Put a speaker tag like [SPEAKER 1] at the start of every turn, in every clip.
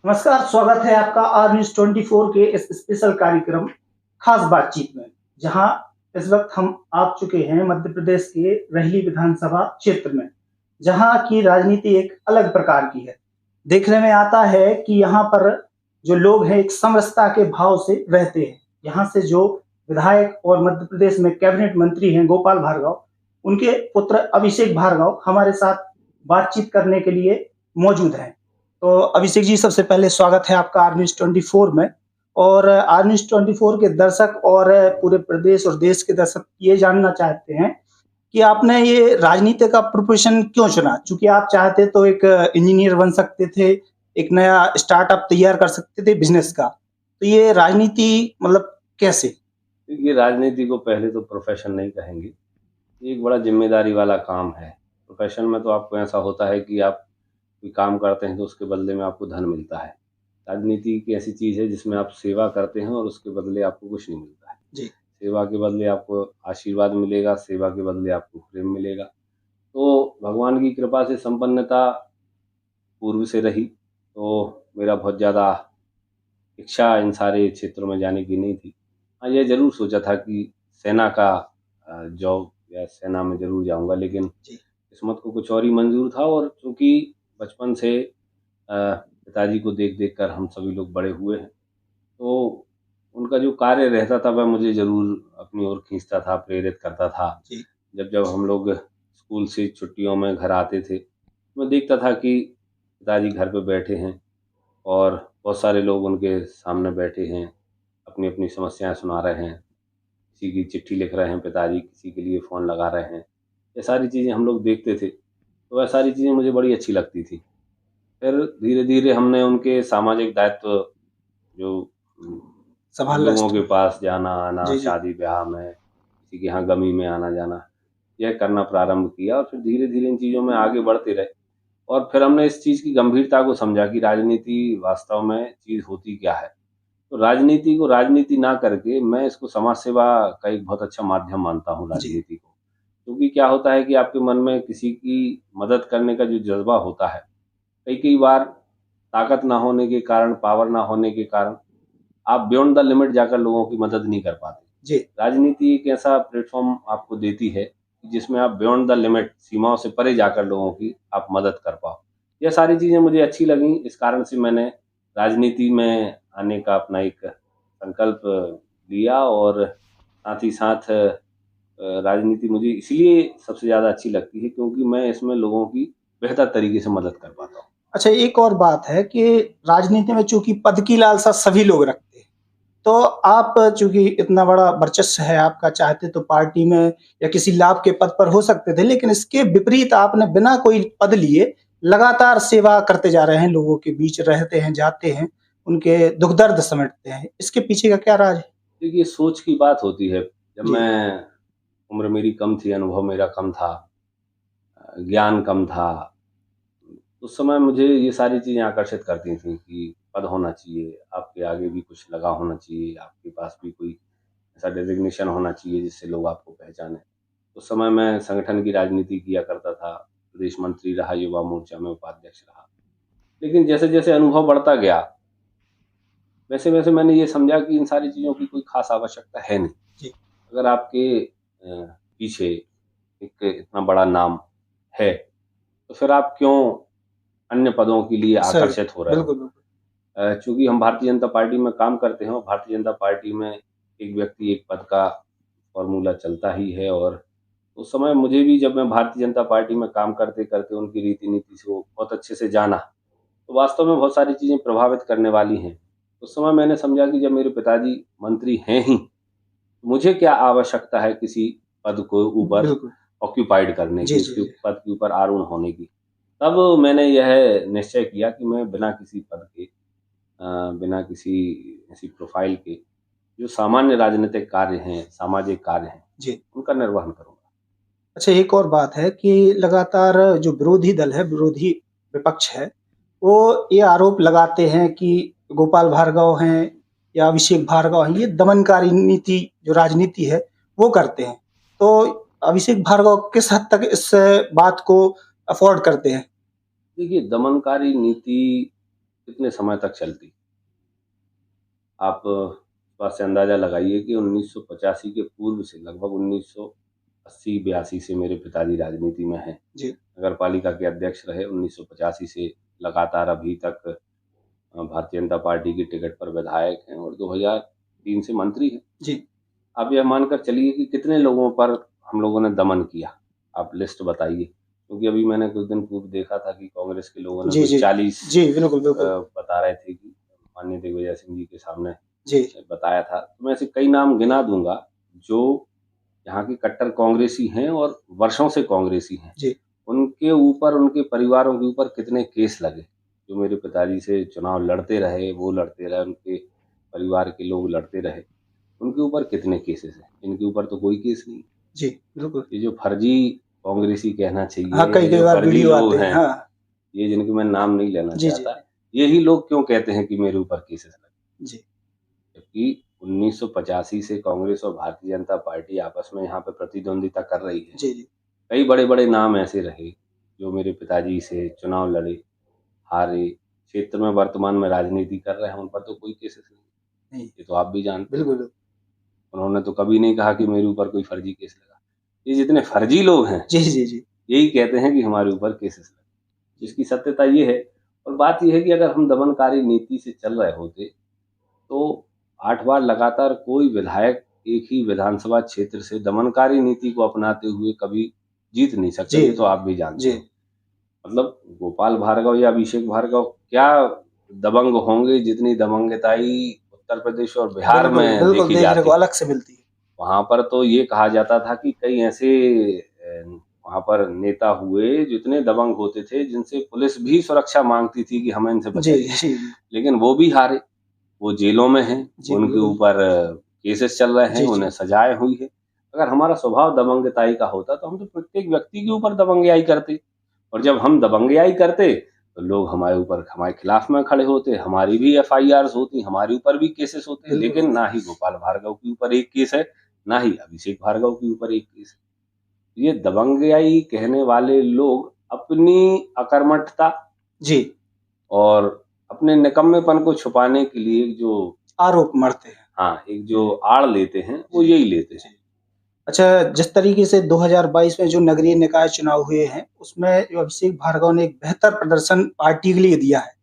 [SPEAKER 1] नमस्कार, स्वागत है आपका आर न्यूज़ 24 के इस स्पेशल कार्यक्रम खास बातचीत में, जहां इस वक्त हम आ चुके हैं मध्य प्रदेश के रहली विधानसभा क्षेत्र में, जहां की राजनीति एक अलग प्रकार की है। देखने में आता है कि यहाँ पर जो लोग हैं एक समरसता के भाव से रहते हैं। यहाँ से जो विधायक और मध्य प्रदेश में कैबिनेट मंत्री हैं गोपाल भार्गव, उनके पुत्र अभिषेक भार्गव हमारे साथ बातचीत करने के लिए मौजूद हैं। तो अभिषेक जी, सबसे पहले स्वागत है आपका आर न्यूज़ 24 में। और आर न्यूज़ 24 के दर्शक और पूरे प्रदेश और देश के दर्शक ये जानना चाहते हैं कि आपने ये राजनीति का प्रोफेशन क्यों चुना? चूँकि आप चाहते तो एक इंजीनियर बन सकते थे, एक नया स्टार्टअप तैयार कर सकते थे बिज़नेस का। तो ये राजनीति मतलब कैसे?
[SPEAKER 2] देखिए, राजनीति को पहले तो प्रोफ़ेशन नहीं कहेंगे। ये एक बड़ा ज़िम्मेदारी वाला काम है। प्रोफ़ेशन में तो आपको ऐसा होता है कि आप कोई काम करते हैं तो उसके बदले में आपको धन मिलता है। राजनीति एक ऐसी चीज़ है जिसमें आप सेवा करते हैं और उसके बदले आपको कुछ नहीं मिलता है।
[SPEAKER 1] जी।
[SPEAKER 2] सेवा के बदले आपको आशीर्वाद मिलेगा, सेवा के बदले आपको प्रेम मिलेगा। तो भगवान की कृपा से संपन्नता पूर्व से रही, तो मेरा बहुत ज़्यादा इच्छा इन सारे क्षेत्रों में जाने की नहीं थी। हाँ, ये ज़रूर सोचा था कि सेना का जॉब या सेना में ज़रूर जाऊँगा, लेकिन
[SPEAKER 1] जी।
[SPEAKER 2] किस्मत को कुछ और ही मंज़ूर था। और चूँकि बचपन से पिताजी को देख-देख कर हम सभी लोग बड़े हुए हैं, तो उनका जो कार्य रहता था वह मुझे ज़रूर अपनी ओर खींचता था, प्रेरित करता था।
[SPEAKER 1] जी।
[SPEAKER 2] जब हम लोग स्कूल से छुट्टियों में घर आते थे, मैं देखता था कि पिताजी घर पे बैठे हैं और बहुत सारे लोग उनके सामने बैठे हैं, अपनी-अपनी समस्याएँ सुना रहे हैं। किसी की चिट्ठी लिख रहे हैं पिताजी, किसी के लिए फ़ोन लगा रहे हैं। ये सारी चीज़ें हम लोग देखते थे, तो वह सारी चीज़ें मुझे बड़ी अच्छी लगती थी। फिर धीरे-धीरे हमने उनके सामाजिक दायित्व जो
[SPEAKER 1] संभालना
[SPEAKER 2] लोगों के
[SPEAKER 1] स्टार्ट।
[SPEAKER 2] पास जाना-आना,
[SPEAKER 1] जी, जी।
[SPEAKER 2] शादी-ब्याह में, किसी के यहाँ गमी में आना-जाना, यह करना प्रारंभ किया और फिर धीरे-धीरे इन चीज़ों में आगे बढ़ते रहे। और फिर हमने इस चीज़ की गंभीरता को समझा कि राजनीति वास्तव में चीज़ होती क्या है। तो राजनीति को राजनीति ना करके मैं इसको समाज सेवा का एक बहुत अच्छा माध्यम मानता हूँ
[SPEAKER 1] जी।
[SPEAKER 2] राजनीति को। क्योंकि क्या होता है कि आपके मन में किसी की मदद करने का जो जज़्बा होता है, कई-कई बार ताकत ना होने के कारण, पावर ना होने के कारण आप बियॉन्ड द लिमिट जाकर लोगों की मदद नहीं कर पाते।
[SPEAKER 1] जी।
[SPEAKER 2] राजनीति एक ऐसा प्लेटफ़ॉर्म आपको देती है, जिसमें आप बियॉन्ड द लिमिट सीमाओं से परे जाकर लोगों की आप मदद कर पाओ। ये सारी चीज़ें मुझे अच्छी लगीं, इस कारण से मैंने राजनीति में आने का अपना एक संकल्प लिया। और साथ ही साथ राजनीति मुझे इसलिए सबसे ज़्यादा अच्छी लगती है क्योंकि मैं इसमें लोगों की बेहतर तरीके से मदद कर पाता हूँ।
[SPEAKER 1] अच्छा, एक और बात है कि राजनीति में चूँकि पद की लालसा सभी लोग रखते हैं। तो आप चूँकि इतना बड़ा वर्चस्व है आपका, चाहते तो पार्टी में या किसी लाभ के पद पर हो सकते थे, लेकिन इसके विपरीत आपने बिना कोई पद लिए लगातार सेवा करते जा रहे हैं, लोगों के बीच रहते हैं, जाते हैं, उनके दुःख-दर्द समेटते हैं। इसके पीछे का क्या राज है?
[SPEAKER 2] देखिए, सोच की बात होती है। जब
[SPEAKER 1] जी।
[SPEAKER 2] मैं उम्र मेरी कम थी, अनुभव मेरा कम था, ज्ञान कम था, उस समय मुझे ये सारी चीज़ें आकर्षित करती थीं कि पद होना चाहिए, आपके आगे भी कुछ लगा होना चाहिए, आपके पास भी कोई ऐसा डेज़िग्नेशन होना चाहिए जिससे लोग आपको पहचानें। उस समय मैं संगठन की राजनीति किया करता था, प्रदेश मंत्री रहा, युवा मोर्चा में उपाध्यक्ष रहा। लेकिन जैसे-जैसे अनुभव बढ़ता गया, वैसे-वैसे मैंने ये समझा कि इन सारी चीज़ों की कोई ख़ास आवश्यकता है नहीं।
[SPEAKER 1] जी।
[SPEAKER 2] अगर आपके पीछे एक इतना बड़ा नाम है, तो फिर आप क्यों अन्य पदों के लिए
[SPEAKER 1] सही।
[SPEAKER 2] आकर्षित हो रहे हो?
[SPEAKER 1] बिल्कुल, बिल्कुल।
[SPEAKER 2] चूँकि हम भारतीय जनता पार्टी में काम करते हैं और भारतीय जनता पार्टी में एक व्यक्ति एक पद का फ़ॉर्मूला चलता ही है। और उस समय मुझे भी, जब मैं भारतीय जनता पार्टी में काम करते-करते उनकी रीति-नीति को बहुत अच्छे से जाना, तो वास्तव में बहुत सारी चीज़ें प्रभावित करने वाली हैं। उस समय मैंने समझा कि जब मेरे पिताजी मंत्री हैं ही, मुझे क्या आवश्यकता है किसी पद को ऊपर
[SPEAKER 1] बिल्कुल।
[SPEAKER 2] ऑक्यूपाइड करने
[SPEAKER 1] जी,
[SPEAKER 2] की,
[SPEAKER 1] जी,
[SPEAKER 2] उसके
[SPEAKER 1] जी।
[SPEAKER 2] पद के ऊपर आरूढ़ होने की। तब मैंने यह निश्चय किया कि मैं बिना किसी पद के, बिना किसी ऐसी प्रोफ़ाइल के, जो सामान्य राजनीतिक कार्य हैं, सामाजिक कार्य हैं,
[SPEAKER 1] जी।
[SPEAKER 2] उनका निर्वहन करूँगा।
[SPEAKER 1] अच्छा, एक और बात है कि लगातार जो विरोधी दल है, विरोधी विपक्ष है, वो ये आरोप लगाते हैं कि गोपाल भार्गव हैं या अभिषेक भार्गव हैं, ये दमनकारी नीति जो राजनीति है, वो करते हैं। तो अभिषेक भार्गव किस हद तक इस बात को अफ़ोर्ड करते हैं?
[SPEAKER 2] देखिए, दमनकारी नीति कितने समय तक चलती। आप पास से अंदाज़ा लगाइए कि 1985 के पूर्व से लगभग 1980-82 से मेरे पिताजी राजनीति में हैं।
[SPEAKER 1] जी।
[SPEAKER 2] नगर पालिका के अध्यक्ष रहे 1985 से लगातार अभी तक भारतीय जनता पार्टी की टिकट पर विधायक हैं और 2003 से मंत्री हैं।
[SPEAKER 1] जी।
[SPEAKER 2] आप यह मानकर चलिए कि कितने लोगों पर हम लोगों ने दमन किया, आप लिस्ट बताइए। क्योंकि अभी मैंने कुछ दिन पूर्व देखा था कि कांग्रेस के लोगों ने
[SPEAKER 1] जी,
[SPEAKER 2] कुछ
[SPEAKER 1] जी।
[SPEAKER 2] 40
[SPEAKER 1] जी, बिल्कुल, बिल्कुल।
[SPEAKER 2] बता रहे थे कि माननीय दिग्विजय सिंह जी के सामने
[SPEAKER 1] जी।
[SPEAKER 2] बताया था। तो मैं ऐसे कई नाम गिना दूंगा जो यहाँ के कट्टर कांग्रेसी हैं और वर्षों से कांग्रेसी हैं।
[SPEAKER 1] जी।
[SPEAKER 2] उनके ऊपर, उनके परिवारों के ऊपर कितने केस लगे। जो मेरे पिताजी से चुनाव लड़ते रहे, वो लड़ते रहे, उनके परिवार के लोग लड़ते रहे, उनके ऊपर कितने केसेस हैं। इनके ऊपर तो कोई केस नहीं।
[SPEAKER 1] जी, बिल्कुल।
[SPEAKER 2] ये जो फर्जी कांग्रेसी कहना चाहिए,
[SPEAKER 1] हाँ, कई
[SPEAKER 2] जो
[SPEAKER 1] बार
[SPEAKER 2] फर्जी
[SPEAKER 1] वीडियो
[SPEAKER 2] लोग
[SPEAKER 1] आते हैं।
[SPEAKER 2] हैं,
[SPEAKER 1] हाँ।
[SPEAKER 2] ये जिनके मैं नाम नहीं लेना
[SPEAKER 1] जी, जी।
[SPEAKER 2] चाहता, यही लोग क्यों कहते हैं कि मेरे ऊपर केसेस लगे।
[SPEAKER 1] जी।
[SPEAKER 2] जबकि 1985 से कांग्रेस और भारतीय जनता पार्टी आपस में यहाँ पे प्रतिद्वंदिता कर रही है।
[SPEAKER 1] जी, जी।
[SPEAKER 2] कई बड़े-बड़े नाम ऐसे रहे जो मेरे पिताजी से चुनाव लड़े, हारे, क्षेत्र में वर्तमान में राजनीति कर रहे हैं, उन पर तो कोई केसेस नहीं।
[SPEAKER 1] नहीं।
[SPEAKER 2] ये तो आप भी जानते हैं।
[SPEAKER 1] बिल्कुल।
[SPEAKER 2] उन्होंने तो कभी नहीं कहा कि मेरे ऊपर कोई फर्जी केस लगा। ये जितने फर्जी लोग हैं,
[SPEAKER 1] जी, जी, जी।
[SPEAKER 2] यही कहते हैं कि हमारे ऊपर केसेस लगे। जिसकी सत्यता ये है, और बात ये है कि अगर हम दमनकारी नीति से चल रहे होते तो 8 बार लगातार कोई विधायक एक ही विधानसभा क्षेत्र से दमनकारी नीति को अपनाते हुए कभी जीत नहीं सकते।
[SPEAKER 1] जी,
[SPEAKER 2] ये तो आप भी जानते
[SPEAKER 1] जी।
[SPEAKER 2] हो। मतलब गोपाल भार्गव या अभिषेक भार्गव क्या दबंग होंगे जितनी दबंगताई उत्तर प्रदेश और बिहार
[SPEAKER 1] बिल्कुल,
[SPEAKER 2] में
[SPEAKER 1] बिल्कुल
[SPEAKER 2] देखी
[SPEAKER 1] देखने को
[SPEAKER 2] जाती है।
[SPEAKER 1] अलग से मिलती है।
[SPEAKER 2] वहाँ पर तो ये कहा जाता था कि कई ऐसे वहाँ पर नेता हुए जितने दबंग होते थे, जिनसे पुलिस भी सुरक्षा मांगती थी कि हमें इनसे
[SPEAKER 1] जी,
[SPEAKER 2] बचाइए।
[SPEAKER 1] जी।
[SPEAKER 2] लेकिन वो भी हारे। वो जेलों में हैं,
[SPEAKER 1] जी,
[SPEAKER 2] उनके
[SPEAKER 1] बिल्कुल।
[SPEAKER 2] ऊपर केसेस चल रहे हैं,
[SPEAKER 1] जी, जी।
[SPEAKER 2] उन्हें सजाएँ हुई है। अगर हमारा स्वभाव दबंगताई का होता तो हम तो प्रत्येक व्यक्ति के ऊपर दबंगियाई करते, और जब हम दबंगियाई करते तो लोग हमारे ऊपर, हमारे खिलाफ में खड़े होते, हमारी भी एफआईआर्स होती, हमारे ऊपर भी केसेस होते।
[SPEAKER 1] बिल्कुल
[SPEAKER 2] लेकिन
[SPEAKER 1] होते
[SPEAKER 2] ना
[SPEAKER 1] हैं।
[SPEAKER 2] ही गोपाल भार्गव के ऊपर एक केस है, ना ही अभिषेक भार्गव के ऊपर एक केस है। ये दबंगियाई कहने वाले लोग अपनी अकर्मठता
[SPEAKER 1] जी।
[SPEAKER 2] और अपने निकम्मेपन को छुपाने के लिए जो
[SPEAKER 1] आरोप मढ़ते हैं।
[SPEAKER 2] हाँ, एक जो आड़ लेते हैं, वो यही लेते हैं।
[SPEAKER 1] जी। अच्छा, जिस तरीके से 2022 में जो नगरीय निकाय चुनाव हुए हैं, उसमें जो अभिषेक भार्गव ने एक बेहतर प्रदर्शन पार्टी के लिए दिया है।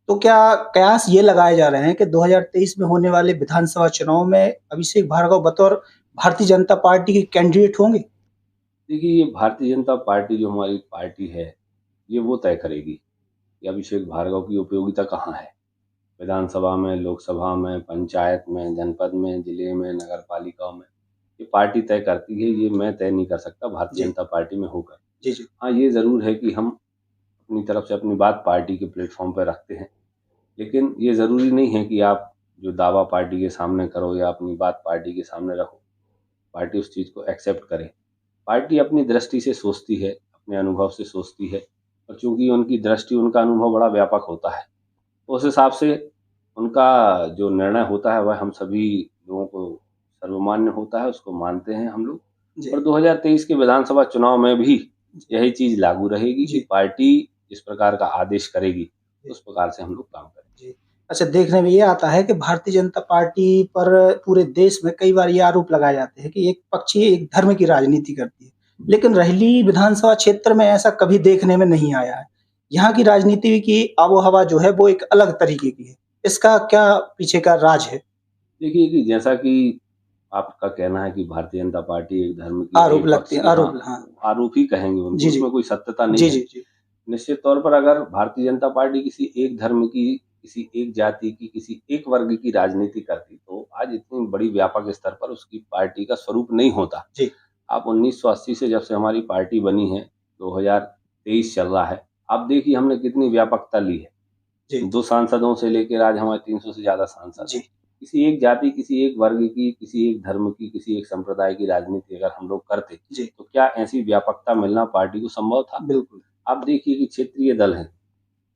[SPEAKER 1] तो क्या कयास ये लगाए जा रहे हैं कि 2023 में होने वाले विधानसभा चुनाव में अभिषेक भार्गव बतौर भारतीय जनता पार्टी के कैंडिडेट होंगे?
[SPEAKER 2] देखिए, ये भारतीय जनता पार्टी जो हमारी पार्टी है, ये वो तय करेगी कि अभिषेक भार्गव की उपयोगिता कहाँ है। विधानसभा में, लोकसभा में, पंचायत में, जनपद में, जिले में, नगर पालिकाओं में, ये पार्टी तय करती है। ये मैं तय नहीं कर सकता भारतीय
[SPEAKER 1] जी।
[SPEAKER 2] जनता पार्टी में होकर।
[SPEAKER 1] जी, जी।
[SPEAKER 2] हाँ, ये ज़रूर है कि हम अपनी तरफ से अपनी बात पार्टी के प्लेटफ़ॉर्म पे रखते हैं। लेकिन ये ज़रूरी नहीं है कि आप जो दावा पार्टी के सामने करो या अपनी बात पार्टी के सामने रखो, पार्टी उस चीज़ को एक्सेप्ट करे। पार्टी अपनी दृष्टि से सोचती है, अपने अनुभव से सोचती है, और चूँकि उनकी दृष्टि, उनका अनुभव बड़ा व्यापक होता है, उस हिसाब से उनका जो निर्णय होता है वह हम सभी लोगों को सर्वमान्य होता है, उसको मानते हैं हम लोग।
[SPEAKER 1] जी।
[SPEAKER 2] और 2023 के विधानसभा चुनाव में भी यही चीज़ लागू रहेगी
[SPEAKER 1] जी।
[SPEAKER 2] कि पार्टी जिस प्रकार का आदेश करेगी, उस प्रकार से हम लोग काम करेंगे।
[SPEAKER 1] जी। अच्छा, देखने में ये आता है कि भारतीय जनता पार्टी पर पूरे देश में कई बार ये आरोप लगाए जाते हैं कि एक पक्षी एक धर्म की राजनीति करती है। लेकिन रहली विधानसभा क्षेत्र में ऐसा कभी देखने में नहीं आया है। यहाँ की राजनीति की आबो-हवा जो है वो एक अलग तरीके की है। इसका क्या पीछे का राज है?
[SPEAKER 2] देखिए कि जैसा कि आपका कहना है कि भारतीय जनता पार्टी एक धर्म की,
[SPEAKER 1] आरोप
[SPEAKER 2] एक
[SPEAKER 1] लगते
[SPEAKER 2] पक्ष
[SPEAKER 1] हैं,
[SPEAKER 2] की,
[SPEAKER 1] आरोप
[SPEAKER 2] हाँ,
[SPEAKER 1] हाँ।
[SPEAKER 2] आरोप ही कहेंगे उनको,
[SPEAKER 1] जी, जी।
[SPEAKER 2] उसमें कोई सत्यता नहीं
[SPEAKER 1] जी,
[SPEAKER 2] है।
[SPEAKER 1] जी, जी।
[SPEAKER 2] निश्चित तौर पर अगर भारतीय जनता पार्टी किसी एक धर्म की, किसी एक जाति की, किसी एक वर्ग की राजनीति करती तो आज इतनी बड़ी व्यापक स्तर पर उसकी पार्टी का स्वरूप नहीं होता।
[SPEAKER 1] जी।
[SPEAKER 2] आप 1980 से जब से हमारी पार्टी बनी है, 2023 चल रहा है, आप देखिए हमने कितनी व्यापकता ली है।
[SPEAKER 1] जी।
[SPEAKER 2] 2 सांसदों से लेकर आज हमारे 300 से ज़्यादा सांसद
[SPEAKER 1] जी।
[SPEAKER 2] हैं। किसी एक जाति, किसी एक वर्ग की, किसी एक धर्म की, किसी एक संप्रदाय की राजनीति अगर हम लोग करते,
[SPEAKER 1] जी।
[SPEAKER 2] तो क्या ऐसी व्यापकता मिलना पार्टी को संभव था?
[SPEAKER 1] बिल्कुल।
[SPEAKER 2] आप देखिए कि क्षेत्रीय दल हैं,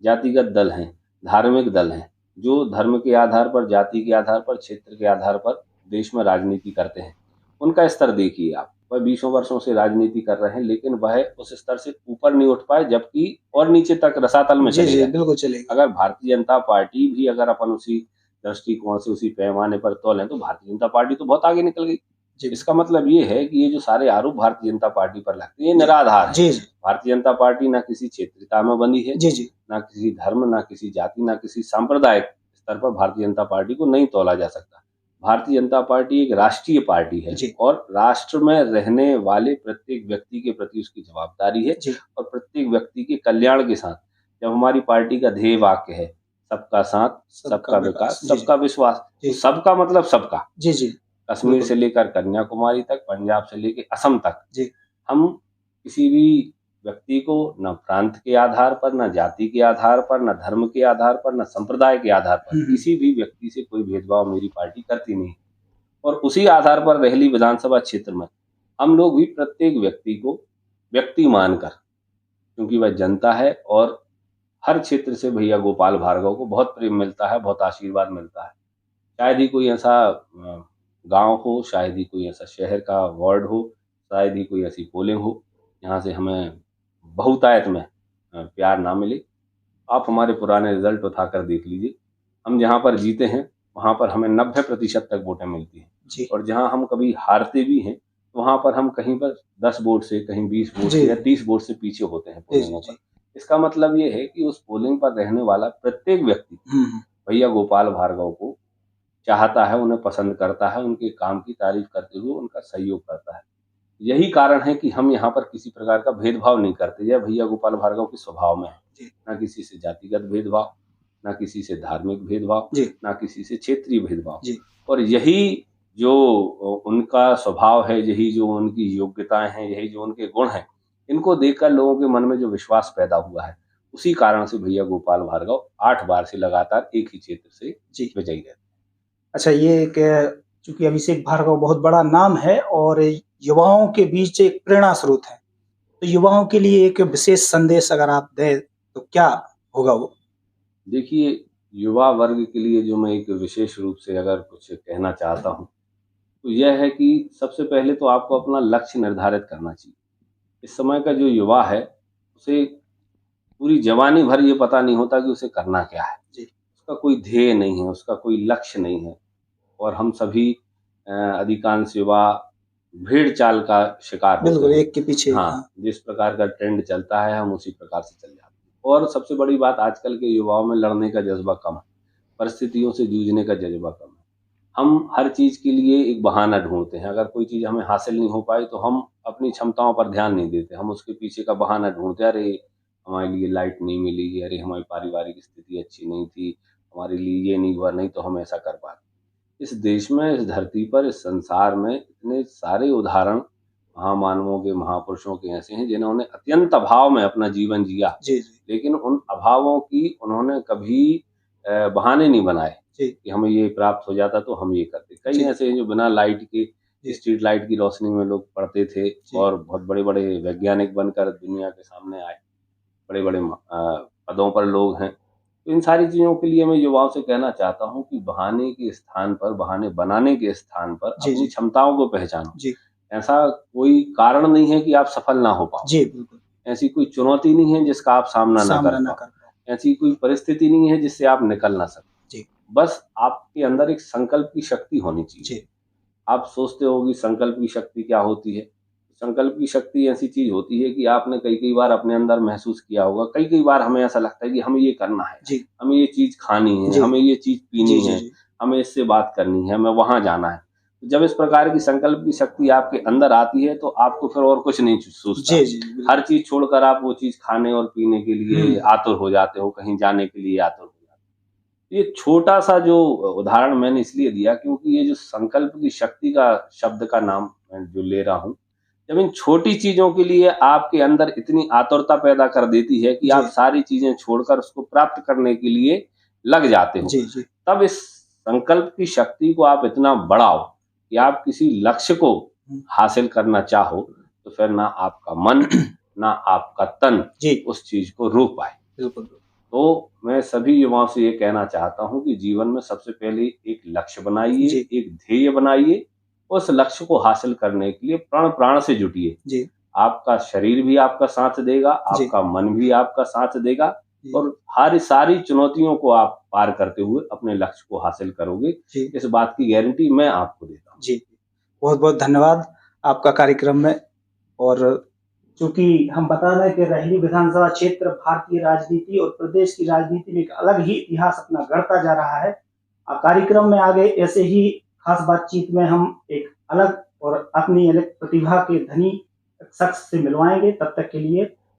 [SPEAKER 2] जातिगत दल हैं, धार्मिक दल हैं, जो धर्म के आधार पर, जाति के आधार पर, क्षेत्र के आधार पर देश में राजनीति करते हैं। उनका स्तर देखिए आप। वह 20 वर्षों से राजनीति कर रहे हैं, लेकिन वह उस स्तर से ऊपर नहीं उठ पाए, जबकि और नीचे तक रसातल में चले गए।
[SPEAKER 1] बिल्कुल चलेगा।
[SPEAKER 2] अगर भारतीय जनता पार्टी भी अगर अपन उसी दृष्टिकोण से उसी पैमाने पर तोलें तो भारतीय जनता पार्टी तो बहुत आगे निकल गई। इसका मतलब ये है कि ये जो सारे आरोप भारतीय जनता पार्टी पर लगते हैं ये निराधार है। भारतीय जनता पार्टी ना किसी क्षेत्रीयता में बंधी है, ना किसी धर्म, ना किसी जाति, ना किसी सांप्रदायिक स्तर पर भारतीय जनता पार्टी को नहीं तोला जा सकता। भारतीय जनता पार्टी एक राष्ट्रीय पार्टी है और राष्ट्र में रहने वाले प्रत्येक व्यक्ति के प्रति उसकी जवाबदारी है और प्रत्येक व्यक्ति के कल्याण के साथ जब हमारी पार्टी का ध्येय वाक्य है सबका साथ, सबका विकास, सबका विश्वास, तो सबका मतलब सबका, कश्मीर से लेकर कन्याकुमारी तक, पंजाब से लेकर असम तक, हम किसी भी व्यक्ति को न प्रांत के आधार पर, न जाति के आधार पर, न धर्म के आधार पर, न संप्रदाय के आधार पर किसी भी व्यक्ति से कोई भेदभाव मेरी पार्टी करती नहीं। और उसी आधार पर रहली विधानसभा क्षेत्र में हम लोग भी प्रत्येक व्यक्ति को व्यक्ति मानकर, क्योंकि वह जनता है और हर क्षेत्र से भैया गोपाल भार्गव को बहुत प्रेम मिलता है, बहुत आशीर्वाद मिलता है। शायद ही कोई ऐसा गांव हो, शायद ही कोई ऐसा शहर का वार्ड हो, शायद ही कोई ऐसी पोलिंग हो यहाँ से हमें बहुतायत में प्यार ना मिले। आप हमारे पुराने रिजल्ट उठाकर देख लीजिए, हम जहाँ पर जीते हैं वहाँ पर हमें 90% तक वोटें मिलती हैं और जहाँ हम कभी हारते भी हैं वहाँ पर हम कहीं पर 10 वोट से, कहीं 20 वोट से या 30 वोट से पीछे होते हैं पोलिंगों पर। इसका मतलब ये है कि उस पोलिंग पर रहने वाला प्रत्येक व्यक्ति भैया गोपाल भार्गव को चाहता है, उन्हें पसंद करता है, उनके काम की तारीफ करते हुए उनका सहयोग करता है। यही कारण है कि हम यहाँ पर किसी प्रकार का भेदभाव नहीं करते। यह भैया गोपाल भार्गव के स्वभाव में है, ना किसी से जातिगत भेदभाव, ना किसी से धार्मिक भेदभाव, ना किसी से क्षेत्रीय भेदभाव। और यही जो उनका स्वभाव है, यही जो उनकी योग्यताएं हैं, यही जो उनके गुण हैं, इनको देखकर लोगों के मन में जो विश्वास पैदा हुआ है, उसी कारण से भैया गोपाल भार्गव 8 बार से लगातार एक ही क्षेत्र से विजयी रहे।
[SPEAKER 1] अच्छा, ये चूंकि अभिषेक भार्गव बहुत बड़ा नाम है और युवाओं के बीच एक प्रेरणा स्रोत है, तो युवाओं के लिए एक विशेष संदेश अगर आप दें तो क्या होगा वो?
[SPEAKER 2] देखिए, युवा वर्ग के लिए जो मैं एक विशेष रूप से अगर कुछ कहना चाहता हूँ तो यह है कि सबसे पहले तो आपको अपना लक्ष्य निर्धारित करना चाहिए। इस समय का जो युवा है उसे पूरी जवानी भर ये पता नहीं होता कि उसे करना क्या है, उसका कोई ध्येय नहीं है, उसका कोई लक्ष्य नहीं है। और हम सभी अधिकांश युवा भीड़ चाल का शिकार होते हैं,
[SPEAKER 1] एक के पीछे।
[SPEAKER 2] हाँ, जिस प्रकार का ट्रेंड चलता है हम उसी प्रकार से चल जाते हैं। और सबसे बड़ी बात, आजकल के युवाओं में लड़ने का जज्बा कम है, परिस्थितियों से जूझने का जज्बा कम है। हम हर चीज के लिए एक बहाना ढूंढते हैं। अगर कोई चीज हमें हासिल नहीं हो पाई तो हम अपनी क्षमताओं पर ध्यान नहीं देते, हम उसके पीछे का बहाना ढूंढते, अरे हमारे लिए लाइट नहीं मिली, अरे हमारी पारिवारिक स्थिति अच्छी नहीं थी, हमारे लिए ये नहीं हुआ, नहीं तो हम ऐसा कर पाते। इस देश में, इस धरती पर, इस संसार में इतने सारे उदाहरण महामानवों के, महापुरुषों के ऐसे हैं जिन्होंने अत्यंत अभाव में अपना जीवन जिया, लेकिन उन अभावों की उन्होंने कभी बहाने नहीं बनाए कि हमें ये प्राप्त हो जाता तो हम ये करते। कई ऐसे हैं जो बिना लाइट के, स्ट्रीट लाइट की रोशनी में लोग पढ़ते थे और बहुत बड़े बड़े वैज्ञानिक बनकर दुनिया के सामने आए, बड़े बड़े पदों पर लोग हैं। तो इन सारी चीज़ों के लिए मैं युवाओं से कहना चाहता हूँ कि बहाने के स्थान पर, बहाने बनाने के स्थान पर अपनी क्षमताओं को पहचानो। ऐसा कोई कारण नहीं है कि आप सफल ना हो पाओ, ऐसी कोई चुनौती नहीं है जिसका आप सामना ना कर पाओ, ऐसी कोई परिस्थिति नहीं है जिससे आप निकल ना सको। बस आपके अंदर एक संकल्प की शक्ति होनी चाहिए। आप सोचते हो कि संकल्प की शक्ति क्या होती है? संकल्प की शक्ति ऐसी चीज होती है कि आपने कई बार अपने अंदर महसूस किया होगा, कई बार हमें ऐसा लगता है कि हमें ये करना है, हमें ये चीज खानी है, हमें ये चीज पीनी है, हमें इससे बात करनी है, हमें वहां जाना है। जब इस प्रकार की संकल्प की शक्ति आपके अंदर आती है तो आपको फिर और कुछ नहीं सोचता, हर चीज छोड़कर आप वो चीज खाने और पीने के लिए आतुर हो जाते हो, कहीं जाने के लिए आतुर हो जाते हो। ये छोटा सा जो उदाहरण मैंने इसलिए दिया क्योंकि ये जो संकल्प की शक्ति का शब्द का नाम मैं जो ले रहा हूँ, जब इन छोटी चीजों के लिए आपके अंदर इतनी आतुरता पैदा कर देती है कि आप सारी चीजें छोड़कर उसको प्राप्त करने के लिए लग जाते हो, तब इस संकल्प की शक्ति को आप इतना बढ़ाओ कि आप किसी लक्ष्य को हासिल करना चाहो तो फिर ना आपका मन ना आपका तन उस चीज को रोक पाए। तो मैं सभी युवाओं से ये कहना चाहता हूँ कि जीवन में सबसे पहले एक लक्ष्य बनाइए, एक ध्येय बनाइए उस लक्ष्य को हासिल करने के लिए प्राण प्राण से जुटिए।
[SPEAKER 1] जी
[SPEAKER 2] आपका शरीर भी आपका साथ देगा,
[SPEAKER 1] जी
[SPEAKER 2] आपका मन भी आपका साथ देगा
[SPEAKER 1] जी
[SPEAKER 2] और हर सारी चुनौतियों को आप पार करते हुए अपने लक्ष्य को हासिल करोगे।
[SPEAKER 1] जी
[SPEAKER 2] इस बात की गारंटी मैं आपको देता हूँ।
[SPEAKER 1] जी बहुत बहुत धन्यवाद आपका कार्यक्रम में। और चूंकि हम बता रहे हैं कि रहली विधानसभा क्षेत्र भारतीय राजनीति और प्रदेश की राजनीति में एक अलग ही इतिहास अपना गढ़ता जा रहा है। कार्यक्रम में आगे ऐसे ही खास बातचीत में हम एक अलग और अपनी अलग प्रतिभा के धनी शख्स से मिलवाएंगे। तब तक के लिए